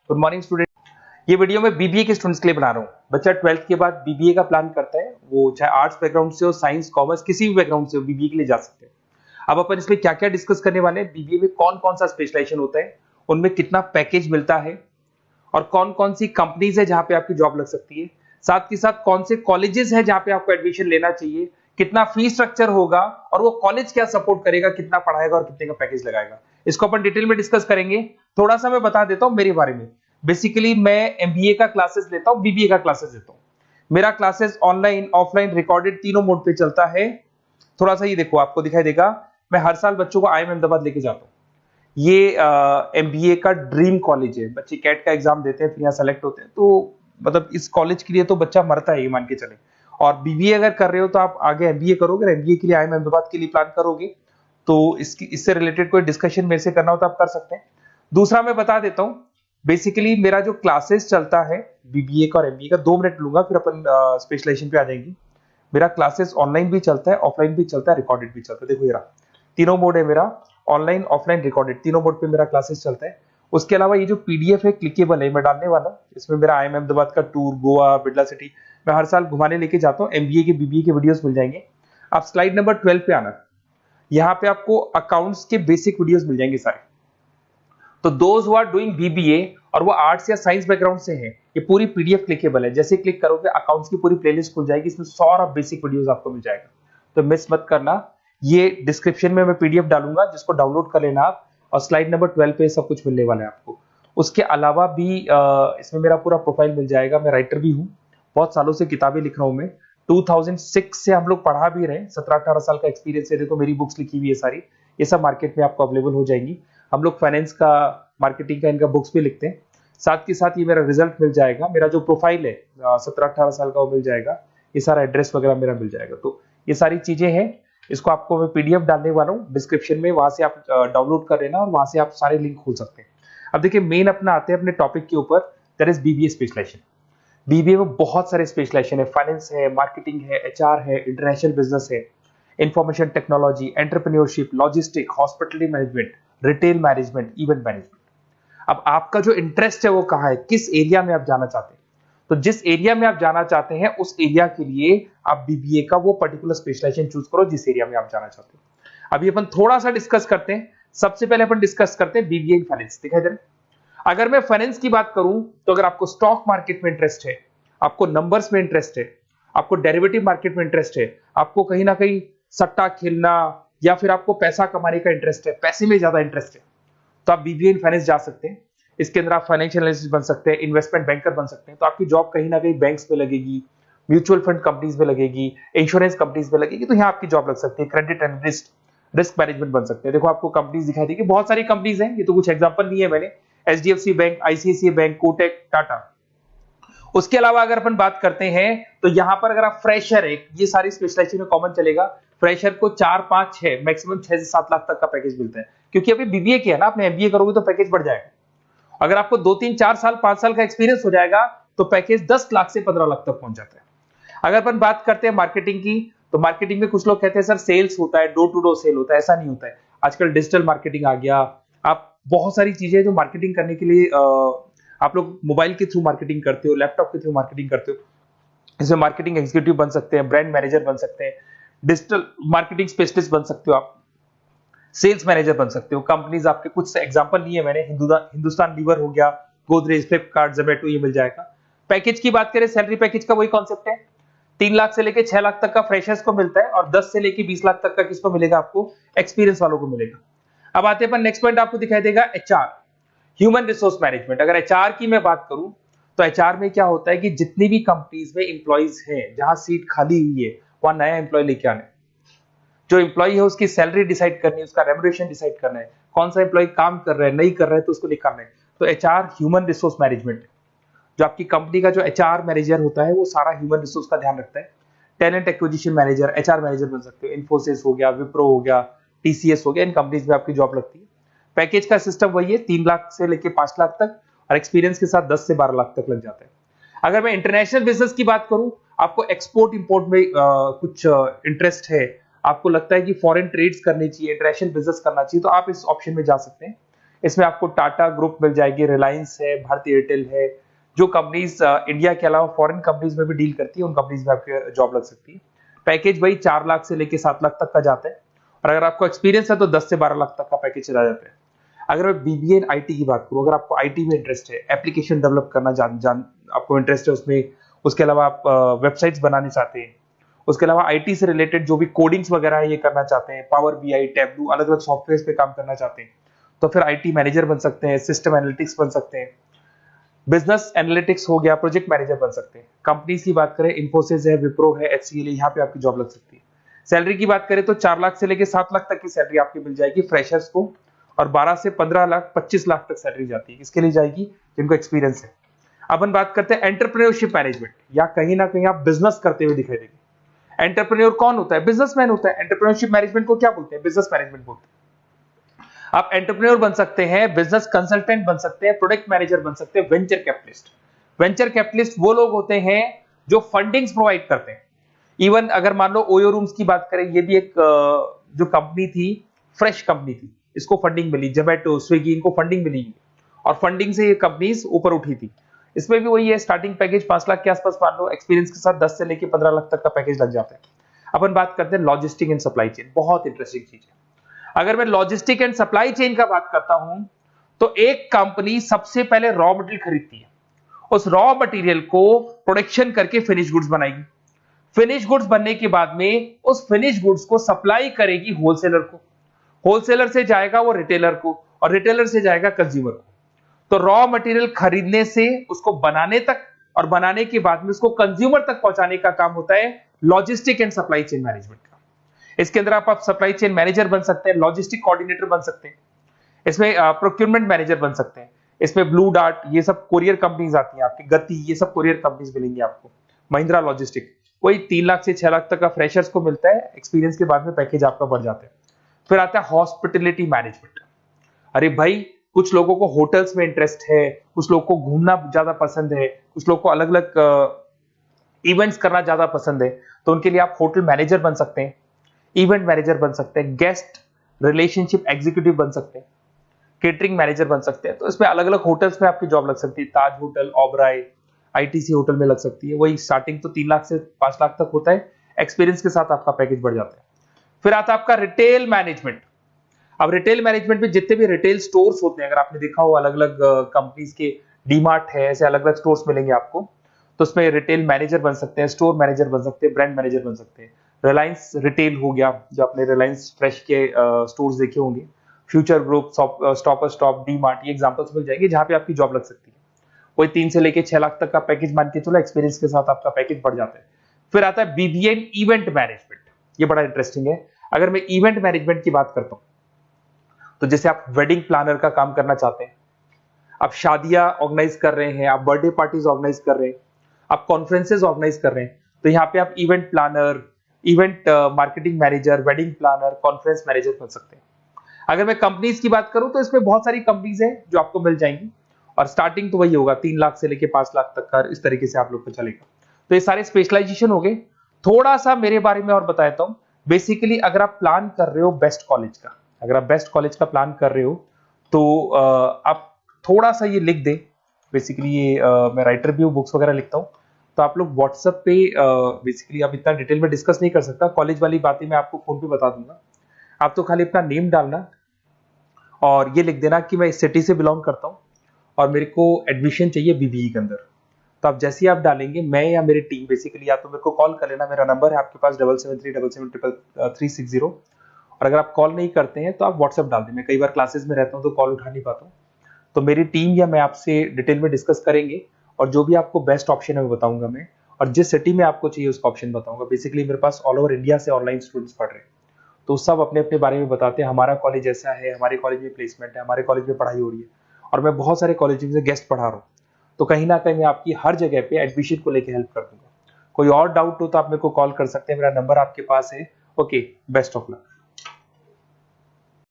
Good morning student. ये video मैं BBA के स्टूडेंट्स के लिए बना रहा हूँ। बच्चा 12th के बाद बीबीए का प्लान करता है, वो चाहे आर्ट्स बैकग्राउंड से हो, साइंस, कॉमर्स, किसी भी बैकग्राउंड से हो, बीबीए के लिए जा सकते हैं। अब अपन इसमें क्या क्या डिस्कस करने वाले हैं, बीबीए में कौन कौन सा स्पेशलाइजेशन होता है, उनमें कितना पैकेज मिलता है और कौन कौन सी कंपनीज है जहां पे आपकी जॉब लग सकती है, साथ ही साथ कौन से कॉलेजेस है जहां पे आपको एडमिशन लेना चाहिए, कितना फी स्ट्रक्चर होगा और वो कॉलेज क्या सपोर्ट करेगा, कितना पढ़ाएगा और कितने का पैकेज लगाएगा, इसको अपन डिटेल में डिस्कस करेंगे। थोड़ा सा मैं बता देता हूं मेरे बारे में। बेसिकली मैं एमबीए का क्लासेस लेता हूं, बीबीए का क्लासेस लेता हूं। मेरा क्लासेस ऑनलाइन, ऑफलाइन, रिकॉर्डेड तीनों मोड पे चलता है। थोड़ा सा ये देखो, आपको दिखाई देगा, मैं हर साल बच्चों को आईएम अहमदाबाद लेके जाता हूँ। ये एमबीए का ड्रीम कॉलेज है। बच्चे कैट का एग्जाम देते हैं, फिर यहाँ सेलेक्ट होते हैं, तो मतलब इस कॉलेज के लिए तो बच्चा मरता है, ये मान के चले। और बीबीए अगर कर रहे हो तो आप आगे एमबीए करोगे, एमबीए के लिए आईएम अहमदाबाद के लिए प्लान करोगे, तो इससे रिलेटेड कोई डिस्कशन मेरे से करना हो तो आप कर सकते हैं। दूसरा मैं बता देता हूँ, बेसिकली मेरा जो क्लासेस चलता है बीबीए का और एमबीए का, 2 मिनट लूंगा फिर अपन स्पेशलाइजेशन पे आ जाएंगे। मेरा क्लासेस ऑनलाइन भी चलता है, ऑफलाइन भी चलता है, रिकॉर्डेड भी चलता है। देखो ये रहा, तीनों मोड है मेरा, ऑनलाइन, ऑफलाइन, रिकॉर्डेड, तीनों मोड पे मेरा क्लासेस चलता है। उसके अलावा ये जो पीडीएफ है क्लिकेबल है, मैं डालने वाला हूँ। इसमें मेरा आईएम अहमदाबाद का टूर, गोवा, बिरला सिटी, मैं हर साल घुमाने लेके जाता हूँ। एमबीए के, बीबीए के वीडियोस मिल जाएंगे। आप स्लाइड नंबर 12 पे आना, यहाँ पे आपको अकाउंट्स के बेसिक वीडियोस मिल जाएंगे सारे। तो those who are doing BBA और वो आर्ट्स या साइंस बैकग्राउंड से हैं, ये पूरी पीडीएफ क्लिकेबल है। जैसे क्लिक करोगे अकाउंट्स की पूरी प्लेलिस्ट खुल जाएगी, इसमें सारा बेसिक वीडियोस आपको मिल जाएगा, तो मिस मत करना। ये डिस्क्रिप्शन में मैं पीडीएफ डालूंगा, जिसको डाउनलोड कर लेना आप, और स्लाइड नंबर 12 पे सब कुछ मिलने वाला है आपको। उसके अलावा भी इसमें मेरा पूरा प्रोफाइल मिल जाएगा। मैं राइटर भी हूँ, बहुत सालों से किताबें लिख रहा हूँ मैं। 2006 से हम लोग पढ़ा भी रहे, 17-18 साल का एक्सपीरियंस है। देखो मेरी बुक्स लिखी हुई है सारी, ये सब मार्केट में आपको अवेलेबल हो जाएंगी। हम लोग फाइनेंस का, मार्केटिंग का, इनका बुक्स भी लिखते हैं। साथ के साथ ये मेरा रिजल्ट मिल जाएगा, मेरा जो प्रोफाइल है 17-18 साल का वो मिल जाएगा, ये सारा एड्रेस वगैरह मेरा मिल जाएगा। तो ये सारी चीजें हैं, इसको आपको मैं पीडीएफ डालने वाला हूँ डिस्क्रिप्शन में, वहां से आप डाउनलोड कर लेना और वहां से आप सारे लिंक खोल सकते हैं। अब देखिए मेन अपना आते हैं अपने टॉपिक के ऊपर, that is BBA specialisation. BBA में बहुत सारे स्पेशलाइजेशन है, फाइनेंस है, मार्केटिंग है, एचआर है, इंटरनेशनल बिजनेस है, information technology, entrepreneurship, logistic, hospitality management, retail management, event management. अब आपका जो इंटरेस्ट है वो कहाँ है, किस एरिया में आप जाना चाहते हैं, तो जिस एरिया में आप जाना चाहते हैं उस एरिया के लिए आप बीबीए का वो पर्टिकुलर स्पेशलाइजेशन चूज करो जिस एरिया में आप जाना चाहते हो। अभी अपन थोड़ा सा डिस्कस करते हैं। सबसे पहले अपन डिस्कस करते हैं बीबीए इन फाइनेंस। दिखाई दे रहा है? अगर मैं फाइनेंस की बात करूं तो अगर आपको स्टॉक मार्केट में इंटरेस्ट है, आपको नंबर्स में इंटरेस्ट है, आपको डेरिवेटिव मार्केट में इंटरेस्ट है, आपको कहीं ना कहीं सट्टा खेलना या फिर आपको पैसा कमाने का इंटरेस्ट है, पैसे में ज्यादा इंटरेस्ट है, तो आप बीबीए इन फाइनेंस जा सकते हैं। इसके अंदर आप फाइनेंशियल एनालिस्ट बन सकते हैं, इन्वेस्टमेंट बैंकर बन सकते हैं। तो आपकी जॉब कहीं ना कहीं बैंक्स में लगेगी, म्यूचुअल फंड कंपनीज में लगेगी, इंश्योरेंस कंपनीज में लगेगी, तो यहाँ आपकी जॉब लग सकती है। क्रेडिट एनालिस्ट, रिस्क मैनेजमेंट बन सकते हैं। देखो आपको कंपनीज दिखाई देगी, बहुत सारी कंपनीज हैं, ये तो कुछ एग्जांपल नहीं है मैंने, HDFC bank, ICICI bank, Kotak, Tata. उसके अलावा अगर अपन बात करते हैं तो यहाँ पर अगर आप फ्रेशर है, ये सारी स्पेशलाइजेशन में कॉमन चलेगा। फ्रेशर को 4, 5, 6, मैक्सिमम 6 से 7 लाख तक का पैकेज मिलता है, क्योंकि अभी बीबीए किया ना आपने, एमबीए करोगे तो पैकेज बढ़ जाएगा। अगर आपको 2, 3, 4 साल, 5 साल का एक्सपीरियंस हो जाएगा तो पैकेज 10 लाख से 15 लाख तक पहुंच जाता है। अगर अपन बात करते हैं मार्केटिंग की, तो मार्केटिंग में कुछ लोग कहते हैं सर सेल्स होता है, डोर टू डोर सेल होता है, ऐसा नहीं होता है। आजकल डिजिटल मार्केटिंग आ गया, आप बहुत सारी चीजें जो मार्केटिंग करने के लिए आप लोग मोबाइल के थ्रू मार्केटिंग करते हो, लैपटॉप के थ्रू मार्केटिंग करते हो। इसमें मार्केटिंग एग्जीक्यूटिव बन सकते हैं, ब्रांड मैनेजर बन सकते हैं, डिजिटल मार्केटिंग स्पेशलिस्ट बन सकते हो, आप सेल्स मैनेजर बन सकते हो। कंपनीज आपके कुछ एग्जांपल लिए मैंने, हिंदुस्तान लीवर हो गया, गोदरेज, फ्लिपकार्ट, जोमेटो, ये मिल जाएगा। पैकेज की बात करें, सैलरी पैकेज का वही कॉन्सेप्ट है, 3 लाख से लेके 6 लाख तक का फ्रेशर्स को मिलता है, और 10 से लेके 20 लाख तक का किसको मिलेगा, आपको एक्सपीरियंस वालों को मिलेगा। अब आते हैं नेक्स्ट पॉइंट, आपको दिखाई देगा एचआर, ह्यूमन रिसोर्स मैनेजमेंट। अगर एचआर की मैं बात करूं तो एचआर में क्या होता है कि जितनी भी कंपनीज में इंप्लॉइज हैं, जहां सीट खाली हुई है वहां नया इंप्लॉय लेके आना है। जो इंप्लॉय है उसकी सैलरी डिसाइड करनी है, उसका रेम्युनरेशन डिसाइड करना है, कौन सा इंप्लॉय काम कर रहा है, नहीं कर रहा है तो उसको निकालना है। तो एचआर ह्यूमन रिसोर्स मैनेजमेंट, जो आपकी कंपनी का जो एचआर मैनेजर होता है वो सारा ह्यूमन रिसोर्स का ध्यान रखता है। Talent acquisition manager, HR manager बन सकते हो। इन्फोसिस हो गया, विप्रो हो गया, टीसीएस हो गया, इन कंपनीज में आपकी जॉब लगती है। पैकेज का सिस्टम वही है, 3 लाख से लेके 5 लाख तक, और एक्सपीरियंस के साथ 10 से 12 लाख तक लग जाता है। अगर मैं इंटरनेशनल बिजनेस की बात करूं, आपको एक्सपोर्ट इंपोर्ट में कुछ इंटरेस्ट है, आपको लगता है कि फॉरेन ट्रेड्स करनी चाहिए, इंटरनेशनल बिजनेस करना चाहिए, तो आप इस ऑप्शन में जा सकते हैं। इसमें आपको टाटा ग्रुप मिल जाएगी, रिलायंस है, भारतीय एयरटेल है, जो कंपनीज इंडिया के अलावा फॉरेन कंपनीज में भी डील करती है, उन कंपनीज में आपकी जॉब लग सकती है। पैकेज वही 4 लाख से लेके 7 लाख तक का जाता है, और अगर आपको एक्सपीरियंस है तो 10 से 12 लाख तक का पैकेज चला जाता है। अगर मैं बीबीए एंड आईटी की बात करूं, अगर आपको आईटी में इंटरेस्ट है, एप्लीकेशन डेवलप करना आपको इंटरेस्ट है उसमें, उसके अलावा आप वेबसाइट्स बनाने चाहते हैं, उसके अलावा आईटी से रिलेटेड जो भी कोडिंग्स वगैरह है ये करना चाहते हैं, पावर बीआई, टैबलू, अलग अलग सॉफ्टवेयर पे काम करना चाहते हैं, तो फिर आईटी मैनेजर बन सकते हैं, सिस्टम एनालिटिक्स बन सकते हैं, बिजनेस एनालिटिक्स हो गया, प्रोजेक्ट मैनेजर बन सकते हैं। कंपनीज की बात करें, इन्फोसिस है, विप्रो है, एचसीएल है, यहाँ पे आपकी जॉब लग सकती है। सैलरी की बात करें तो 4 लाख से लेके 7 लाख तक की सैलरी आपकी मिल जाएगी फ्रेशर्स को, और 12 से 15 लाख 25 लाख तक सैलरी जाती है। किसके लिए जाएगी? जिनको एक्सपीरियंस है। अब हम बात करते हैं एंटरप्रेन्योरशिप मैनेजमेंट, या कहीं ना कहीं आप बिजनेस करते हुए दिखाई देंगे। एंटरप्रेन्योर कौन होता है? बिजनेसमैन होता है। एंटरप्रेन्योरशिप मैनेजमेंट को क्या बोलते हैं? बिजनेस मैनेजमेंट बोलते हैं। आप एंटरप्रेन्योर बन सकते हैं, बिजनेस कंसल्टेंट बन सकते हैं, प्रोडक्ट मैनेजर बन सकते हैं, वेंचर कैपिटलिस्ट। वेंचर कैपिटलिस्ट वो लोग होते हैं जो फंडिंग्स प्रोवाइड करते हैं। इवन अगर मान लो ओयो रूम्स की बात करें, ये भी एक जो कंपनी थी, फ्रेश कंपनी थी, इसको फंडिंग मिली, जोमेटो, स्विगी, इनको फंडिंग मिली, और फंडिंग से ये कंपनीज ऊपर उठी थी। इसमें भी वही है, स्टार्टिंग पैकेज 5 लाख के आसपास मान लो, एक्सपीरियंस के साथ 10 से लेके 15 लाख तक का पैकेज लग जाता है। अपन बात करते हैं लॉजिस्टिक एंड सप्लाई चेन, बहुत इंटरेस्टिंग चीज है। अगर मैं लॉजिस्टिक एंड सप्लाई चेन का बात करता हूं, तो एक कंपनी सबसे पहले रॉ मटेरियल खरीदती है, उस रॉ मटेरियल को प्रोडक्शन करके फिनिश गुड्स बनाएगी। फिनिश गुड्स बनने के बाद में उस फिनिश गुड्स को सप्लाई करेगी होलसेलर को, होलसेलर से जाएगा वो रिटेलर को, और रिटेलर से जाएगा कंज्यूमर को। तो रॉ मटेरियल खरीदने से उसको बनाने तक, और बनाने के बाद में उसको कंज्यूमर तक पहुंचाने का काम होता है logistic and supply chain management का। इसके अंदर आप सप्लाई चेन मैनेजर बन सकते हैं, लॉजिस्टिक कोऑर्डिनेटर बन सकते हैं, इसमें प्रोक्योरमेंट मैनेजर बन सकते हैं, इसमें ब्लू डार्ट, ये सब कोरियर कंपनीज आती हैं आपकी, गति, ये सब कोरियर कंपनीज मिलेंगी आपको, महिंद्रा लॉजिस्टिक। कोई 3 लाख से 6 लाख तक का फ्रेशर्स को मिलता है, एक्सपीरियंस के बाद में पैकेज आपका बढ़ जाता है। फिर आता है हॉस्पिटलिटी मैनेजमेंट। अरे भाई, कुछ लोगों को होटल्स में इंटरेस्ट है, कुछ लोगों को घूमना ज्यादा पसंद है, कुछ लोगों को अलग अलग इवेंट्स करना ज्यादा पसंद है, तो उनके लिए आप होटल मैनेजर बन सकते हैं, इवेंट मैनेजर बन सकते हैं, गेस्ट रिलेशनशिप एग्जीक्यूटिव बन सकते हैं, केटरिंग मैनेजर बन सकते हैं। तो इसमें अलग अलग होटल्स में आपकी जॉब लग सकती है, ताज होटल, ओबराय, आईटीसी होटल में लग सकती है। वही स्टार्टिंग तो 3 लाख से 5 लाख तक होता है, एक्सपीरियंस के साथ आपका पैकेज बढ़ जाता है। फिर आता है आपका रिटेल मैनेजमेंट। अब रिटेल मैनेजमेंट में जितने भी रिटेल स्टोर्स होते हैं, अगर आपने देखा हो अलग अलग कंपनीज के, डीमार्ट है, ऐसे अलग अलग स्टोर्स मिलेंगे आपको, तो उसमें रिटेल मैनेजर बन सकते हैं, स्टोर मैनेजर बन सकते हैं, ब्रांड मैनेजर बन सकते हैं। रिलायंस रिटेल हो गया, जो आपने रिलायंस फ्रेश के स्टोर्स देखे होंगे, future group, stopper stop, D mart, ये एग्जांपल्स मिल जाएंगे जहां पे आपकी जॉब लग सकती है। कोई 3 से लेके 6 लाख तक का पैकेज मान के चलो, एक्सपीरियंस के साथ आपका पैकेज बढ़ जाता है। फिर आता है बीबीए इवेंट मैनेजमेंट, ये बड़ा इंटरेस्टिंग है। अगर मैं इवेंट मैनेजमेंट की बात करता हूं, तो जैसे आप वेडिंग प्लानर का काम करना चाहते हैं, आप शादियां ऑर्गेनाइज कर रहे हैं, आप बर्थडे पार्टीज ऑर्गेनाइज कर रहे हैं, आप कॉन्फ्रेंसेज ऑर्गेनाइज कर रहे हैं, तो यहाँ पे आप event planner, event marketing manager, wedding planner, conference manager बन सकते हैं। अगर मैं कंपनीज की बात करूं, तो इसमें बहुत सारी कंपनीज हैं जो आपको मिल जाएंगी, और स्टार्टिंग तो वही होगा 3 लाख से लेके 5 लाख तक का, इस तरीके से आप लोग को चलेगा। तो ये सारे स्पेशलाइजेशन हो गए। थोड़ा सा मेरे बारे में और बताता हूं। बेसिकली अगर आप प्लान कर रहे हो बेस्ट कॉलेज का, अगर आप बेस्ट कॉलेज का प्लान कर रहे हो, तो आप थोड़ा सा ये लिख दें। बेसिकली ये मैं राइटर भी हूँ, बुक्स वगैरह लिखता हूँ, तो आप लोग व्हाट्सएप पे, बेसिकली आप इतना डिटेल में डिस्कस नहीं कर सकता, कॉलेज वाली बातें मैं आपको फोन पे बता दूंगा। आप तो खाली अपना नेम डालना और ये लिख देना कि मैं इस सिटी से बिलोंग करता हूँ और मेरे को एडमिशन चाहिए बीबीई के अंदर। तो आप जैसे ही आप डालेंगे, मैं या मेरी टीम बेसिकली, या तो मेरे को कॉल कर लेना, मेरा नंबर है आपके पास 7737773360। और अगर आप कॉल नहीं करते हैं तो आप व्हाट्सएप डाल दें। मैं कई बार क्लासेस में रहता हूँ तो कॉल उठा नहीं पाता हूँ, तो मेरी टीम या मैं आपसे डिटेल में डिस्कस करेंगे, और जो भी आपको बेस्ट ऑप्शन है वो बताऊंगा मैं, और जिस सिटी में आपको चाहिए उसका ऑप्शन बताऊंगा। बेसिकली मेरे पास ऑल ओवर इंडिया से ऑनलाइन स्टूडेंट्स पढ़ रहे हैं, तो सब अपने अपने बारे में बताते हैं, हमारा कॉलेज ऐसा है, हमारे कॉलेज में प्लेसमेंट है, हमारे कॉलेज में पढ़ाई हो रही है, और मैं बहुत सारे कॉलेज में गेस्ट पढ़ा रहा हूँ। तो कहीं ना कहीं मैं आपकी हर जगह पे एडमिशन को लेकर हेल्प कर दूंगा। कोई और डाउट हो तो आप मेरे को कॉल कर सकते हैं, मेरा नंबर आपके पास है। Okay, best of luck.